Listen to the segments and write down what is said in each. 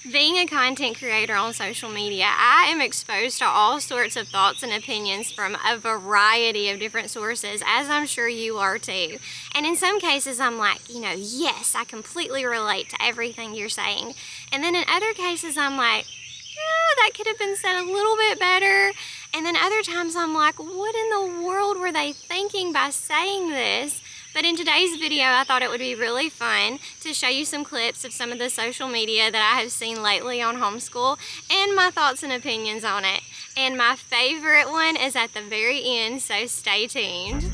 Being a content creator on social media, I am exposed to all sorts of thoughts and opinions from a variety of different sources, as I'm sure you are too. And in some cases, I'm like, yes, I completely relate to everything you're saying. And then in other cases, I'm like, that could have been said a little bit better. And then other times I'm like, what in the world were they thinking by saying this? But in today's video, I thought it would be really fun to show you some clips of some of the social media that I have seen lately on homeschool and my thoughts and opinions on it. And my favorite one is at the very end, so stay tuned.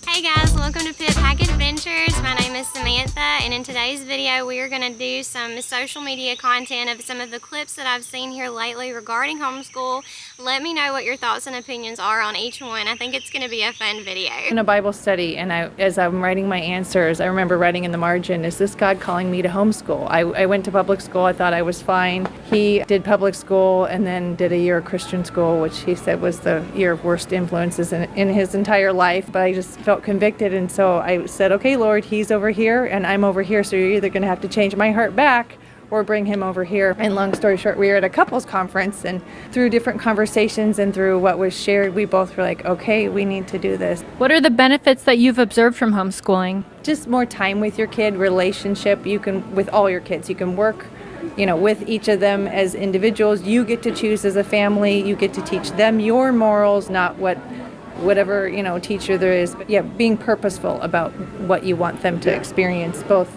Hey guys, welcome to Pip Pack Adventures. My name is Samantha, and in today's video we are going to do some social media content of some of the clips that I've seen here lately regarding homeschool. Let me know what your thoughts and opinions are on each one. I think it's going to be a fun video. In a Bible study, and as I'm writing my answers, I remember writing in the margin, is this God calling me to homeschool? I went to public school. I thought I was fine. He did public school and then did a year of Christian school, which he said was the year of worst influences in his entire life. But I just felt convicted, and so I said, okay, Lord, he's over here and I'm over here, so you're either going to have to change my heart back or bring him over here. And long story short, we were at a couples conference, and through different conversations and through what was shared, we both were like, okay, we need to do this. What are the benefits that you've observed from homeschooling? Just more time with your kid, relationship. You can, with all your kids, you can work with each of them as individuals. You get to choose as a family. You get to teach them your morals, not whatever teacher there is. But yeah, being purposeful about what you want them to experience, both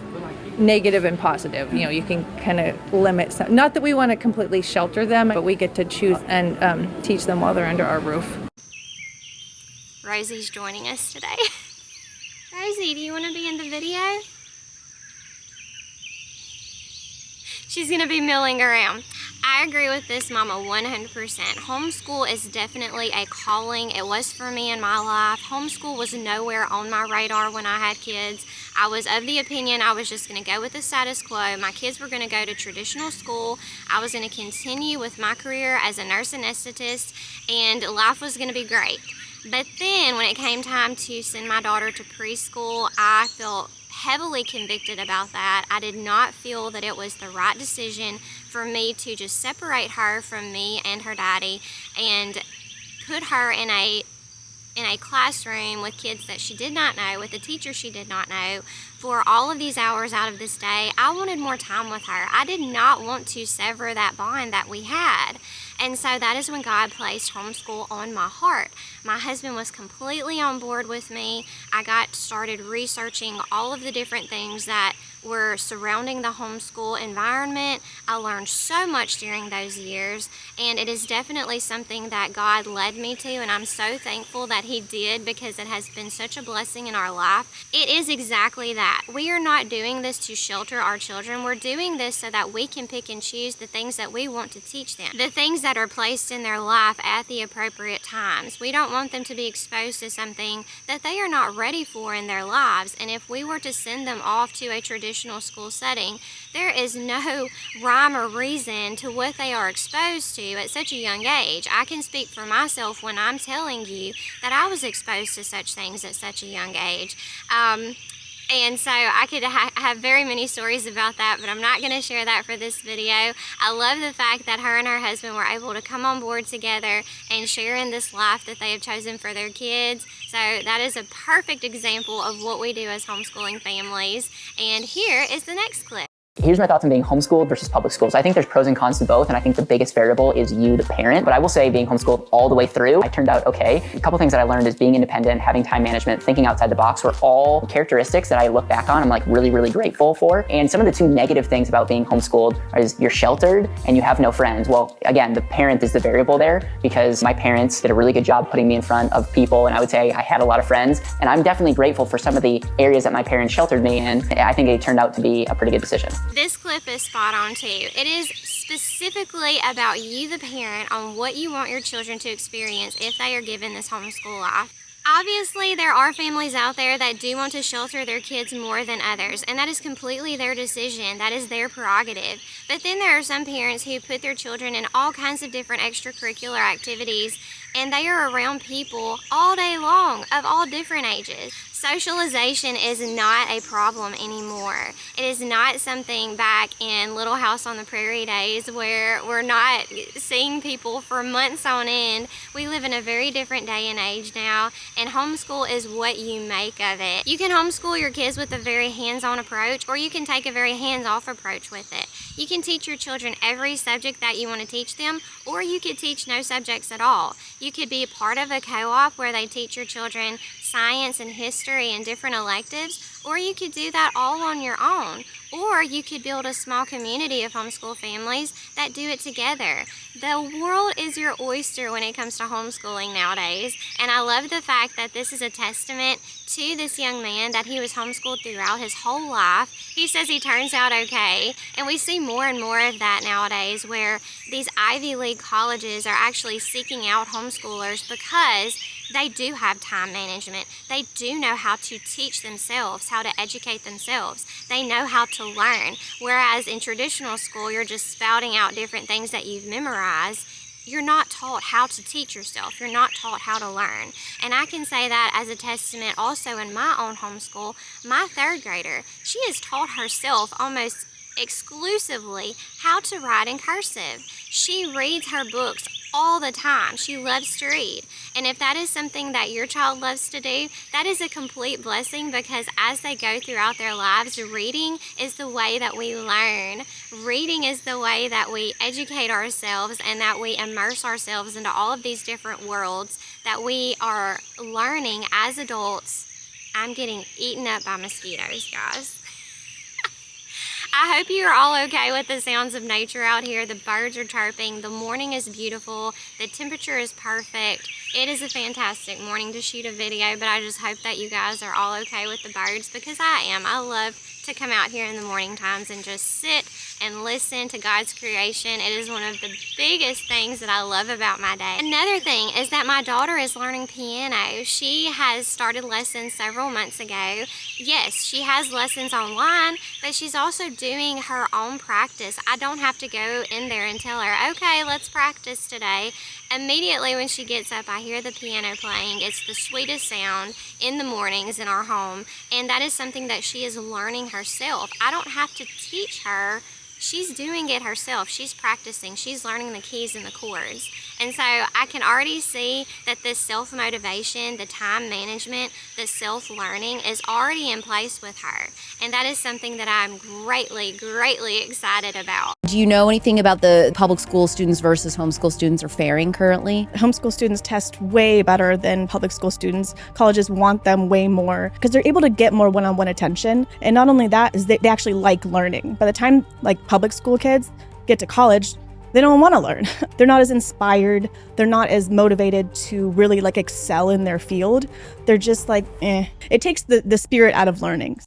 negative and positive. You can kind of limit some, not that we want to completely shelter them, but we get to choose and teach them while they're under our roof. Rosie's joining us today. Rosie, do you want to be in the video? She's going to be milling around. I agree with this mama 100%. Homeschool is definitely a calling. It was for me in my life. Homeschool was nowhere on my radar when I had kids. I was of the opinion I was just going to go with the status quo. My kids were going to go to traditional school. I was going to continue with my career as a nurse anesthetist, and life was going to be great. But then when it came time to send my daughter to preschool, I felt heavily convicted about that. I did not feel that it was the right decision for me to just separate her from me and her daddy and put her in a classroom with kids that she did not know, with a teacher she did not know, for all of these hours out of this day. I wanted more time with her. I did not want to sever that bond that we had. And so that is when God placed homeschool on my heart. My husband was completely on board with me. I got started researching all of the different things that were surrounding the homeschool environment. I learned so much during those years, and it is definitely something that God led me to, and I'm so thankful that he did, because it has been such a blessing in our life. It is exactly that. We are not doing this to shelter our children. We're doing this so that we can pick and choose the things that we want to teach them, the things that are placed in their life at the appropriate times. We don't want them to be exposed to something that they are not ready for in their lives. And if we were to send them off to a traditional school setting, there is no rhyme or reason to what they are exposed to at such a young age. I can speak for myself when I'm telling you that I was exposed to such things at such a young age. And so I could have very many stories about that, but I'm not going to share that for this video. I love the fact that her and her husband were able to come on board together and share in this life that they have chosen for their kids. So that is a perfect example of what we do as homeschooling families. And here is the next clip. Here's my thoughts on being homeschooled versus public schools. I think there's pros and cons to both, and I think the biggest variable is you, the parent. But I will say being homeschooled all the way through, I turned out okay. A couple things that I learned is being independent, having time management, thinking outside the box were all characteristics that I look back on, I'm like really, really grateful for. And some of the two negative things about being homeschooled is you're sheltered and you have no friends. Well, again, the parent is the variable there, because my parents did a really good job putting me in front of people, and I would say I had a lot of friends, and I'm definitely grateful for some of the areas that my parents sheltered me in. I think it turned out to be a pretty good decision. This clip is spot on too. It is specifically about you, the parent, on what you want your children to experience if they are given this homeschool life. Obviously, there are families out there that do want to shelter their kids more than others, and that is completely their decision. That is their prerogative. But then there are some parents who put their children in all kinds of different extracurricular activities and they are around people all day long of all different ages. Socialization is not a problem anymore. It is not something back in Little House on the Prairie days where we're not seeing people for months on end. We live in a very different day and age now, and homeschool is what you make of it. You can homeschool your kids with a very hands-on approach, or you can take a very hands-off approach with it. You can teach your children every subject that you want to teach them, or you could teach no subjects at all. You could be a part of a co-op where they teach your children science and history and different electives, or you could do that all on your own. Or you could build a small community of homeschool families that do it together. The world is your oyster when it comes to homeschooling nowadays, and I love the fact that this is a testament to this young man that he was homeschooled throughout his whole life. He says he turns out okay, and we see more and more of that nowadays where these Ivy League colleges are actually seeking out homeschoolers because they do have time management. They do know how to teach themselves, how to educate themselves. They know how to learn. Whereas in traditional school, you're just spouting out different things that you've memorized. You're not taught how to teach yourself. You're not taught how to learn. And I can say that as a testament also in my own homeschool. My third grader, she has taught herself almost exclusively how to write in cursive. She reads her books all the time. She loves to read. And if that is something that your child loves to do, that is a complete blessing, because as they go throughout their lives, reading is the way that we learn. Reading is the way that we educate ourselves and that we immerse ourselves into all of these different worlds that we are learning as adults. I'm getting eaten up by mosquitoes, guys. I hope you are all okay with the sounds of nature out here. The birds are chirping. The morning is beautiful. The temperature is perfect. It is a fantastic morning to shoot a video, but I just hope that you guys are all okay with the birds, because I am. I love to come out here in the morning times and just sit and listen to God's creation. It is one of the biggest things that I love about my day. Another thing is that my daughter is learning piano. She has started lessons several months ago. Yes, she has lessons online, but she's also doing her own practice. I don't have to go in there and tell her, okay, let's practice today. Immediately when she gets up, I hear the piano playing. It's the sweetest sound in the mornings in our home, and that is something that she is learning herself. I don't have to teach her. She's doing it herself. She's practicing. She's learning the keys and the chords. And so I can already see that this self-motivation, the time management, the self-learning is already in place with her. And that is something that I'm greatly, greatly excited about. Do you know anything about the public school students versus homeschool students are faring currently? Homeschool students test way better than public school students. Colleges want them way more because they're able to get more one-on-one attention. And not only that, is they actually like learning. By the time public school kids get to college, they don't want to learn. They're not as inspired. They're not as motivated to really excel in their field. They're just It takes the spirit out of learning.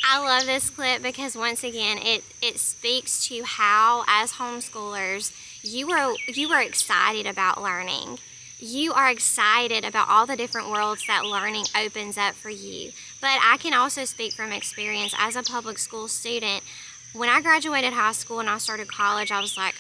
I love this clip because once again, it speaks to how, as homeschoolers, you are excited about learning. You are excited about all the different worlds that learning opens up for you. But I can also speak from experience as a public school student. When I graduated high school and I started college, I was like,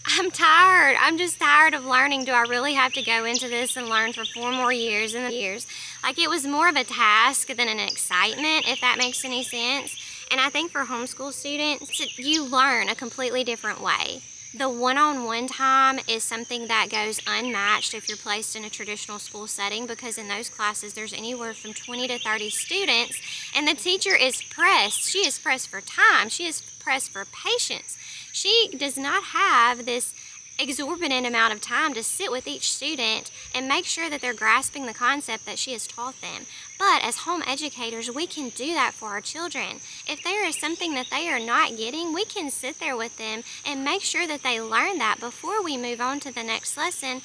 I'm tired. I'm just tired of learning. Do I really have to go into this and learn for 4 more years and years? It was more of a task than an excitement, if that makes any sense. And I think for homeschool students, you learn a completely different way. The one-on-one time is something that goes unmatched if you're placed in a traditional school setting, because in those classes there's anywhere from 20 to 30 students, and the teacher is pressed. She is pressed for time. She is pressed for patience. She does not have this exorbitant amount of time to sit with each student and make sure that they're grasping the concept that she has taught them. But as home educators, we can do that for our children. If there is something that they are not getting, we can sit there with them and make sure that they learn that before we move on to the next lesson.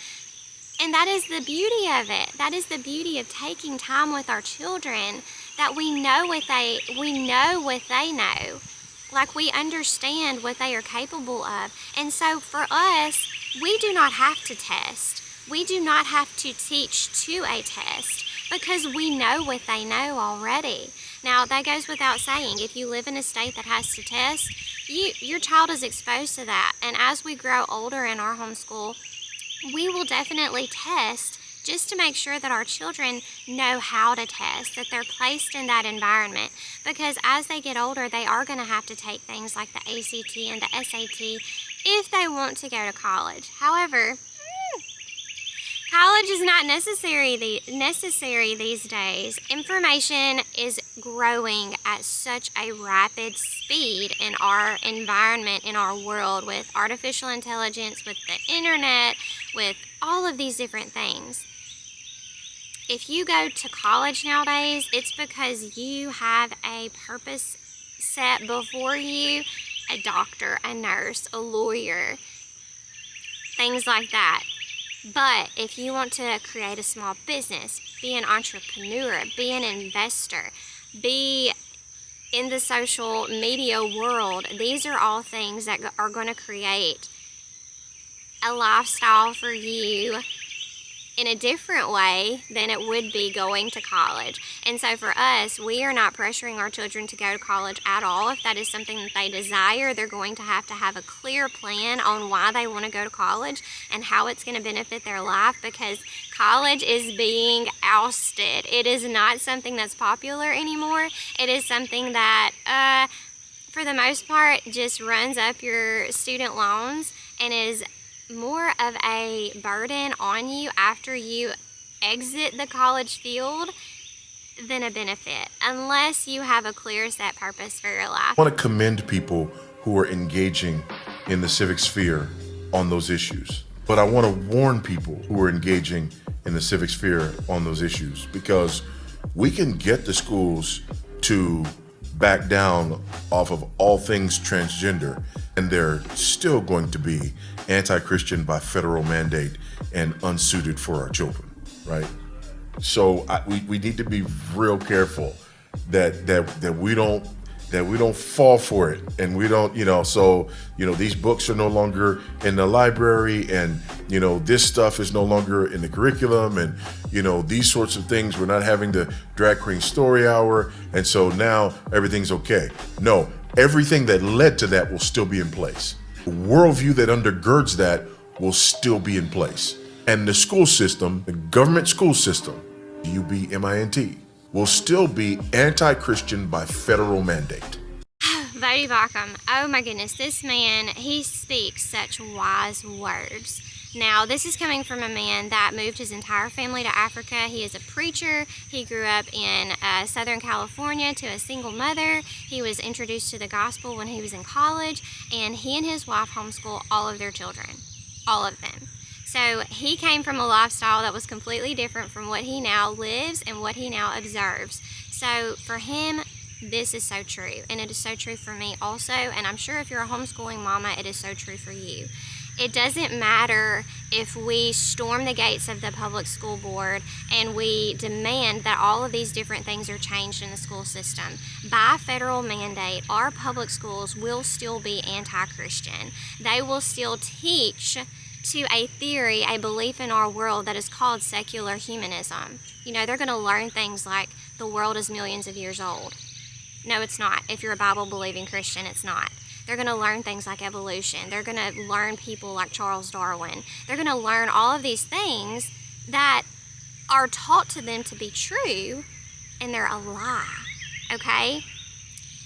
And that is the beauty of it. That is the beauty of taking time with our children, that we know what they know. We understand what they are capable of. And so for us, we do not have to test. We do not have to teach to a test, because we know what they know already. Now, that goes without saying. If you live in a state that has to test, your child is exposed to that. And as we grow older in our homeschool, we will definitely test just to make sure that our children know how to test, that they're placed in that environment. Because as they get older, they are going to have to take things like the ACT and the SAT if they want to go to college. However, college is not necessary these days. Information is growing at such a rapid speed in our environment, in our world, with artificial intelligence, with the internet, with all of these different things. If you go to college nowadays, it's because you have a purpose set before you, a doctor, a nurse, a lawyer, things like that. But if you want to create a small business, be an entrepreneur, be an investor, be in the social media world, these are all things that are going to create a lifestyle for you in a different way than it would be going to college. And so for us, we are not pressuring our children to go to college at all. If that is something that they desire, they're going to have a clear plan on why they want to go to college and how it's going to benefit their life, because college is being ousted. It is not something that's popular anymore. It is something that, for the most part, just runs up your student loans and is more of a burden on you after you exit the college field than a benefit, unless you have a clear set purpose for your life. I want to commend people who are engaging in the civic sphere on those issues, but I want to warn people who are engaging in the civic sphere on those issues, because we can get the schools to back down off of all things transgender, and they're still going to be anti-Christian by federal mandate and unsuited for our children, right? So we need to be real careful that we don't fall for it, and we don't, so these books are no longer in the library, and this stuff is no longer in the curriculum, and these sorts of things. We're not having the drag queen story hour, and so now everything's okay. No, everything that led to that will still be in place. The worldview that undergirds that will still be in place, and the school system, the government school system, UBMINT, will still be anti-Christian by federal mandate. Bodie Bauckham, oh my goodness, this man, he speaks such wise words. Now, this is coming from a man that moved his entire family to Africa. He is a preacher. He grew up in Southern California to a single mother. He was introduced to the gospel when he was in college, and he and his wife homeschool all of their children, all of them. So he came from a lifestyle that was completely different from what he now lives and what he now observes. So for him, this is so true, and it is so true for me also, and I'm sure if you're a homeschooling mama, it is so true for you. It doesn't matter if we storm the gates of the public school board and we demand that all of these different things are changed in the school system. By federal mandate, our public schools will still be anti-Christian. They will still teach to a theory, a belief in our world that is called secular humanism. They're going to learn things like the world is millions of years old. No, it's not. If you're a Bible-believing Christian, it's not. They're going to learn things like evolution. They're going to learn people like Charles Darwin. They're going to learn all of these things that are taught to them to be true, and they're a lie, okay?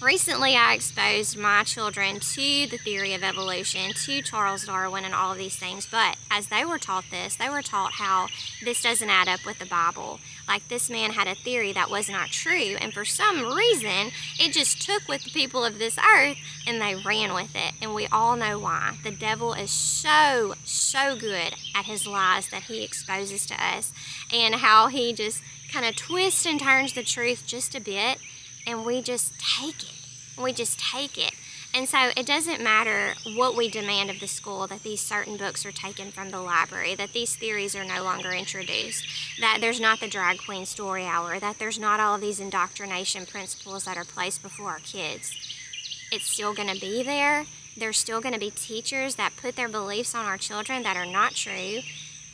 Recently, I exposed my children to the theory of evolution, to Charles Darwin and all of these things, but as they were taught this, they were taught how this doesn't add up with the Bible. Like, this man had a theory that was not true, and for some reason, it just took with the people of this earth, and they ran with it, and we all know why. The devil is so good at his lies that he exposes to us, and how he just kind of twists and turns the truth just a bit, and we just take it. We just take it. And so it doesn't matter what we demand of the school, that these certain books are taken from the library, that these theories are no longer introduced, that there's not the drag queen story hour, that there's not all of these indoctrination principles that are placed before our kids. It's still going to be there. There's still going to be teachers that put their beliefs on our children that are not true.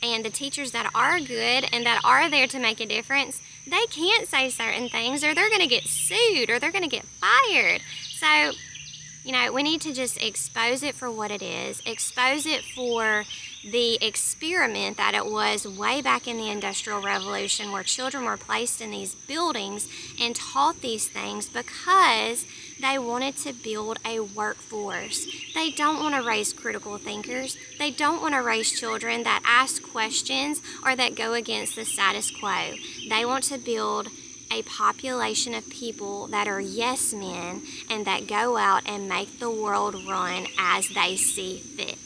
And the teachers that are good and that are there to make a difference, they can't say certain things, or they're going to get sued, or they're going to get fired. So You know, we need to just expose it for what it is, expose it for the experiment that it was way back in the Industrial Revolution, where children were placed in these buildings and taught these things because they wanted to build a workforce. They don't want to raise critical thinkers. They don't want to raise children that ask questions or that go against the status quo. They want to build a population of people that are yes men and that go out and make the world run as they see fit.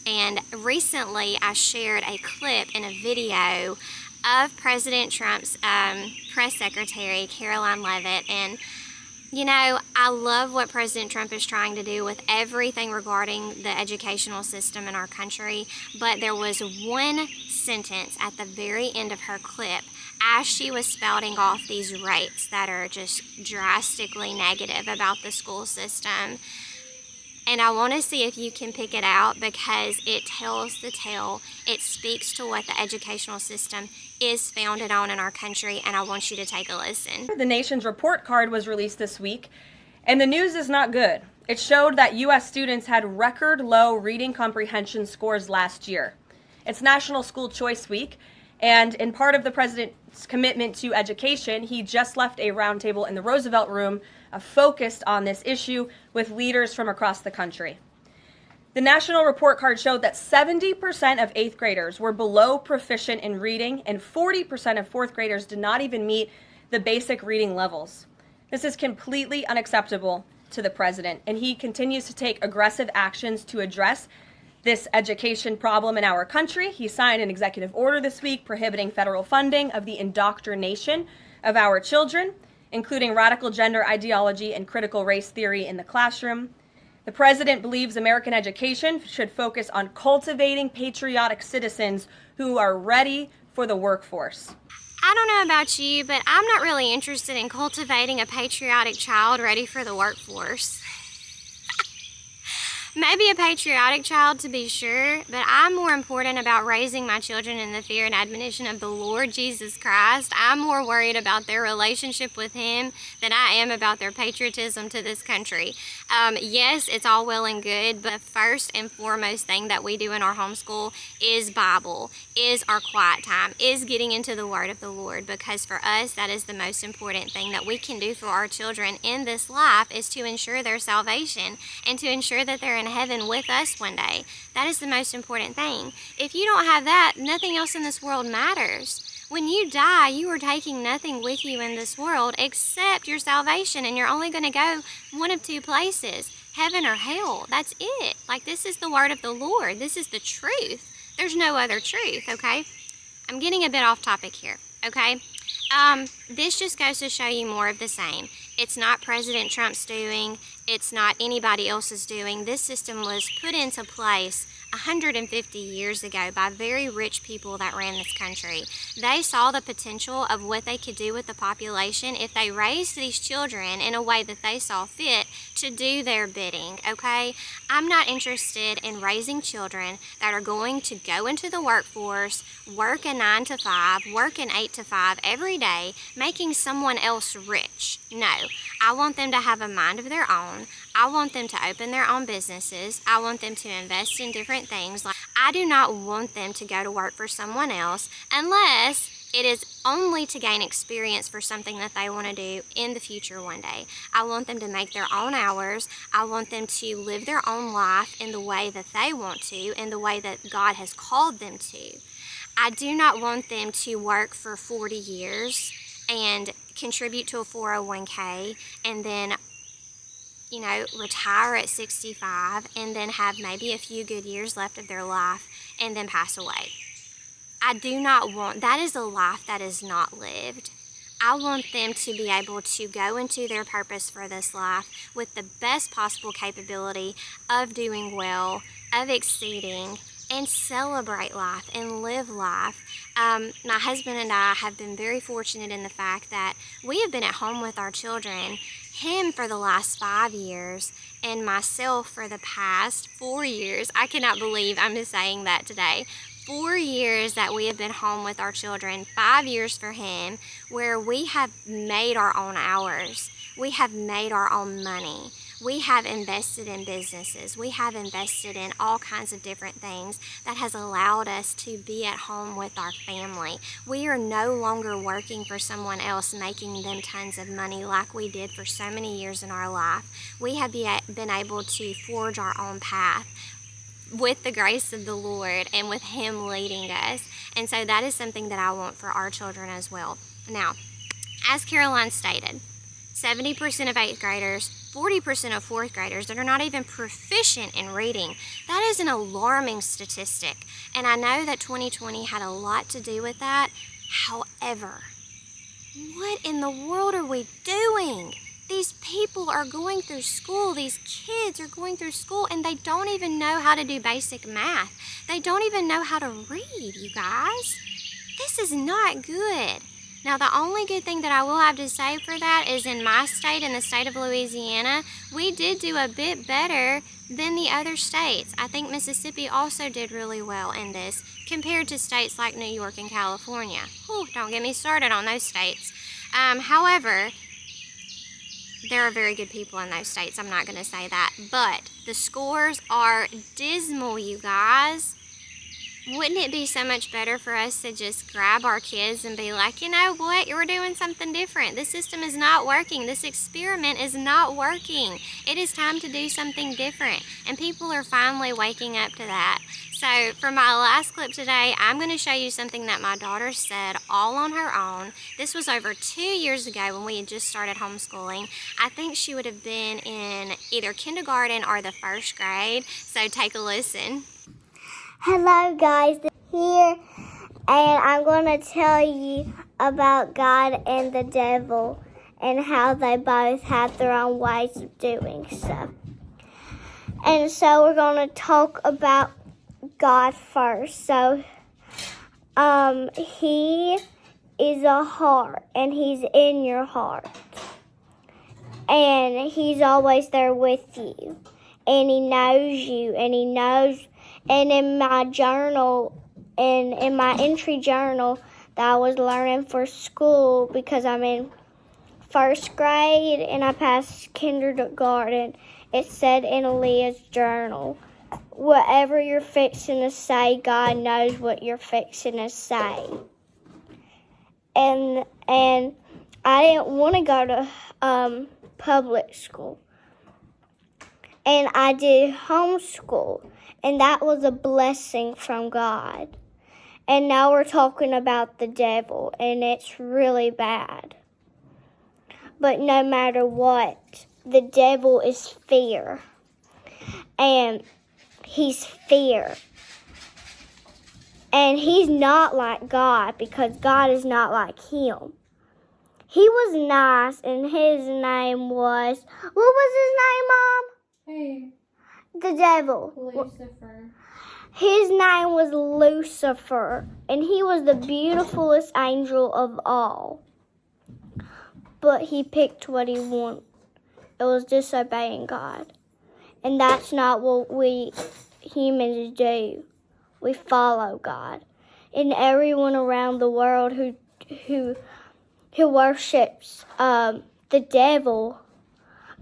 And recently I shared a clip in a video of President Trump's press secretary, Caroline Leavitt, and you know, I love what President Trump is trying to do with everything regarding the educational system in our country, but there was one sentence at the very end of her clip as she was spouting off these rates that are just drastically negative about the school system. And I want to see if you can pick it out, because it tells the tale. It speaks to what the educational system is founded on in our country, and I want you to take a listen. The nation's report card was released this week, and the news is not good. It showed that U.S. students had record low reading comprehension scores last year. It's National School Choice Week, and in part of the president's commitment to education, he just left a roundtable in the Roosevelt Room focused on this issue with leaders from across the country. The national report card showed that 70% of 8th graders were below proficient in reading, and 40% of 4th graders did not even meet the basic reading levels. This is completely unacceptable to the president, and he continues to take aggressive actions to address this education problem in our country. He signed an executive order this week prohibiting federal funding of the indoctrination of our children, including radical gender ideology and critical race theory in the classroom. The president believes American education should focus on cultivating patriotic citizens who are ready for the workforce. I don't know about you, but I'm not really interested in cultivating a patriotic child ready for the workforce. Maybe a patriotic child, to be sure, but I'm more important about raising my children in the fear and admonition of the Lord Jesus Christ. I'm more worried about their relationship with Him than I am about their patriotism to this country. Yes, it's all well and good, but the first and foremost thing that we do in our homeschool is Bible, is our quiet time, is getting into the Word of the Lord, because for us, that is the most important thing that we can do for our children in this life, is to ensure their salvation and to ensure that they're in heaven with us one day. That is the most important thing. If you don't have that, nothing else in this world matters. When you die, you are taking nothing with you in this world except your salvation, and you're only going to go one of two places, heaven or hell. That's it. Like, this is the word of the Lord. This is the truth. There's no other truth, okay? I'm getting a bit off topic here, okay? This just goes to show you more of the same. It's not President Trump's doing. It's not anybody else's doing. This system was put into place 150 years ago by very rich people that ran this country. They saw the potential of what they could do with the population if they raised these children in a way that they saw fit to do their bidding, okay? I'm not interested in raising children that are going to go into the workforce, work a 9 to 5, work an 8 to 5 every day, making someone else rich. No, I want them to have a mind of their own. I want them to open their own businesses. I want them to invest in different things. Like, I do not want them to go to work for someone else unless it is only to gain experience for something that they want to do in the future one day. I want them to make their own hours. I want them to live their own life in the way that they want to, in the way that God has called them to. I do not want them to work for 40 years and contribute to a 401k and then, you know, retire at 65 and then have maybe a few good years left of their life and then pass away. I do not want, that is a life that is not lived. I want them to be able to go into their purpose for this life with the best possible capability of doing well, of exceeding, and celebrate life and live life. My husband and I have been very fortunate in the fact that we have been at home with our children, him for the last 5 years and myself for the past 4 years. I cannot believe I'm just saying that today. 4 years that we have been home with our children, 5 years for him, where we have made our own hours. We have made our own money. We have invested in businesses. We have invested in all kinds of different things that has allowed us to be at home with our family. We are no longer working for someone else, making them tons of money like we did for so many years in our life. We have been able to forge our own path with the grace of the Lord and with Him leading us. And so that is something that I want for our children as well. Now, as Caroline stated, 70% of 8th graders, 40% of 4th graders that are not even proficient in reading. That is an alarming statistic. And I know that 2020 had a lot to do with that. However, what in the world are we doing? These people are going through school, these kids are going through school, and they don't even know how to do basic math. They don't even know how to read, you guys. This is not good. Now, the only good thing that I will have to say for that is in my state, in the state of Louisiana, we did do a bit better than the other states. I think Mississippi also did really well in this compared to states like New York and California. Whew, don't get me started on those states. However, there are very good people in those states. I'm not going to say that. But the scores are dismal, you guys. Wouldn't it be so much better for us to just grab our kids and be like, you know what, you're doing something different. This system is not working. This experiment is not working. It is time to do something different. And people are finally waking up to that. So for my last clip today, I'm going to show you something that my daughter said all on her own. This was over 2 years ago when we had just started homeschooling. I think she would have been in either kindergarten or the 1st grade. So take a listen. Hello guys, here, and I'm going to tell you about God and the devil and how they both have their own ways of doing stuff. And so we're going to talk about God first. So, He is a heart, and He's in your heart. And He's always there with you. And He knows you, and He knows. And in my journal, and in my entry journal that I was learning for school, because I'm in 1st grade and I passed kindergarten, it said in Aaliyah's journal, whatever you're fixing to say, God knows what you're fixing to say. And I didn't want to go to public school. And I did homeschool. And that was a blessing from God. And now we're talking about the devil, and it's really bad. But no matter what, the devil is fear. And he's fear. And he's not like God, because God is not like him. He was nice, and his name was... What was his name, Mom? Hey. The devil. Lucifer. His name was Lucifer, and he was the beautifulest angel of all. But he picked what he wanted. It was disobeying God. And that's not what we humans do. We follow God. And everyone around the world who worships the devil,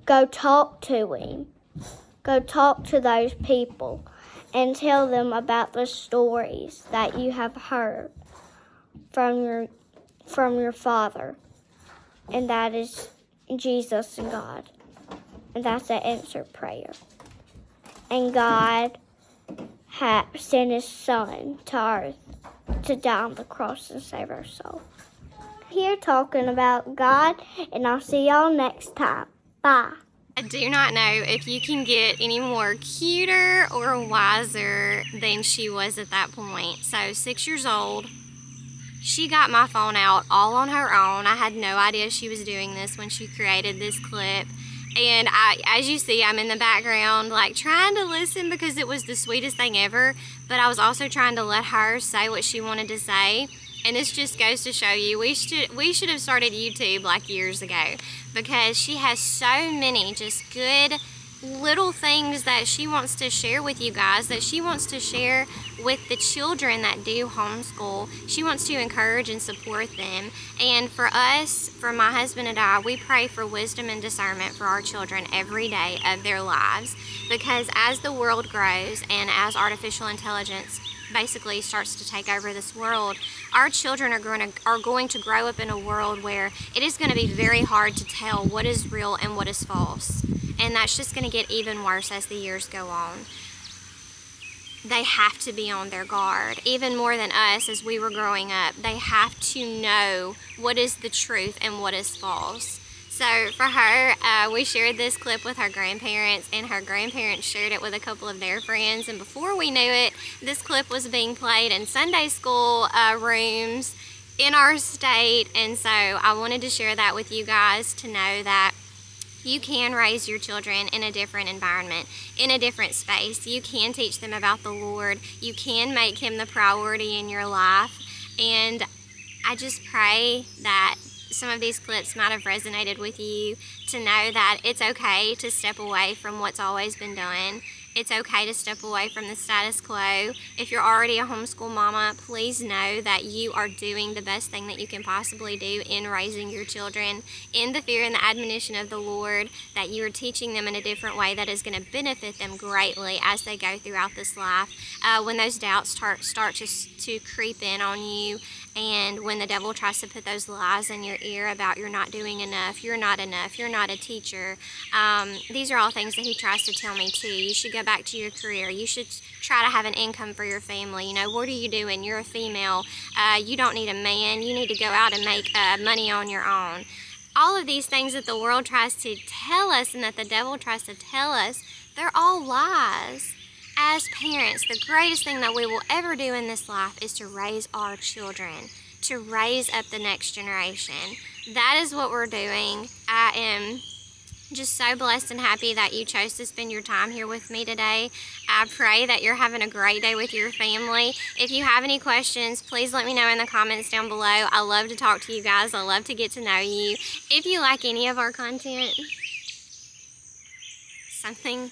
go talk to him. Go talk to those people and tell them about the stories that you have heard from your Father. And that is Jesus and God. And that's an answered prayer. And God sent His Son to earth to die on the cross and save our soul. Here talking about God, and I'll see y'all next time. Bye. I do not know if you can get any more cuter or wiser than she was at that point. So 6 years old, she got my phone out all on her own. I had no idea she was doing this when she created this clip. And as you see, I'm in the background like trying to listen because it was the sweetest thing ever. But I was also trying to let her say what she wanted to say. And this just goes to show you, we should have started YouTube like years ago, because she has so many just good little things that she wants to share with you guys, that she wants to share with the children that do homeschool. She wants to encourage and support them. And for us, for my husband and I, we pray for wisdom and discernment for our children every day of their lives, because as the world grows and as artificial intelligence basically starts to take over this world, our children are going to grow up in a world where it is going to be very hard to tell what is real and what is false. And that's just going to get even worse as the years go on. They have to be on their guard, even more than us as we were growing up. They have to know what is the truth and what is false. So for her, we shared this clip with her grandparents, and her grandparents shared it with a couple of their friends. And before we knew it, this clip was being played in Sunday school rooms in our state. And so I wanted to share that with you guys to know that you can raise your children in a different environment, in a different space. You can teach them about the Lord. You can make Him the priority in your life. And I just pray that some of these clips might have resonated with you, to know that it's okay to step away from what's always been done. It's okay to step away from the status quo. If you're already a homeschool mama, please know that you are doing the best thing that you can possibly do in raising your children in the fear and the admonition of the Lord, that you are teaching them in a different way that is going to benefit them greatly as they go throughout this life. When those doubts start to creep in on you, and when the devil tries to put those lies in your ear about you're not doing enough, you're not a teacher, these are all things that he tries to tell me too. You should go back to your career. You should try to have an income for your family. You know, what are you doing? You're a female. You don't need a man. You need to go out and make money on your own. All of these things that the world tries to tell us and that the devil tries to tell us, they're all lies. As parents, the greatest thing that we will ever do in this life is to raise our children, to raise up the next generation. That is what we're doing. I am just so blessed and happy that you chose to spend your time here with me today. I pray that you're having a great day with your family. If you have any questions, please let me know in the comments down below. I love to talk to you guys. I love to get to know you. If you like any of our content, something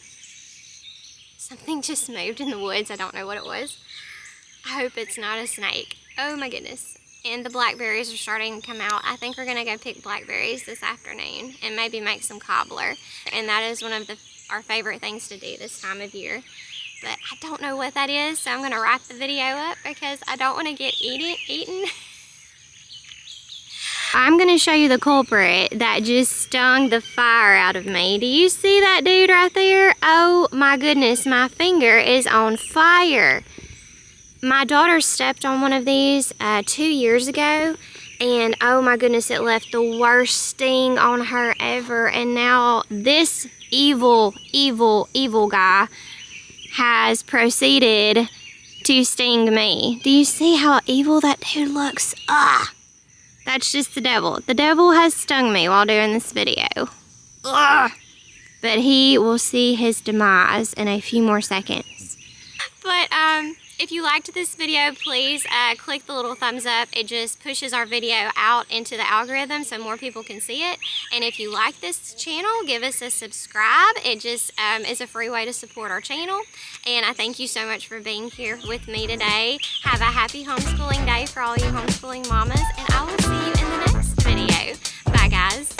just moved in the woods. I don't know what it was. I hope it's not a snake. Oh my goodness. And the blackberries are starting to come out. I think we're gonna go pick blackberries this afternoon and maybe make some cobbler. And that is one of our favorite things to do this time of year. But I don't know what that is, so I'm gonna wrap the video up because I don't wanna get eaten. I'm gonna show you the culprit that just stung the fire out of me. Do you see that dude right there? Oh my goodness, my finger is on fire. My daughter stepped on one of these 2 years ago, and oh my goodness, it left the worst sting on her ever. And now this evil guy has proceeded to sting me. Do you see how evil that dude looks? Ah! That's just the devil. The devil has stung me while doing this video. Ugh. But he will see his demise in a few more seconds. But if you liked this video, please click the little thumbs up. It just pushes our video out into the algorithm so more people can see it. And if you like this channel, give us a subscribe. It just is a free way to support our channel. And I thank you so much for being here with me today. Have a happy homeschooling day for all you homeschooling mamas, and I will see you in the next video. Bye guys.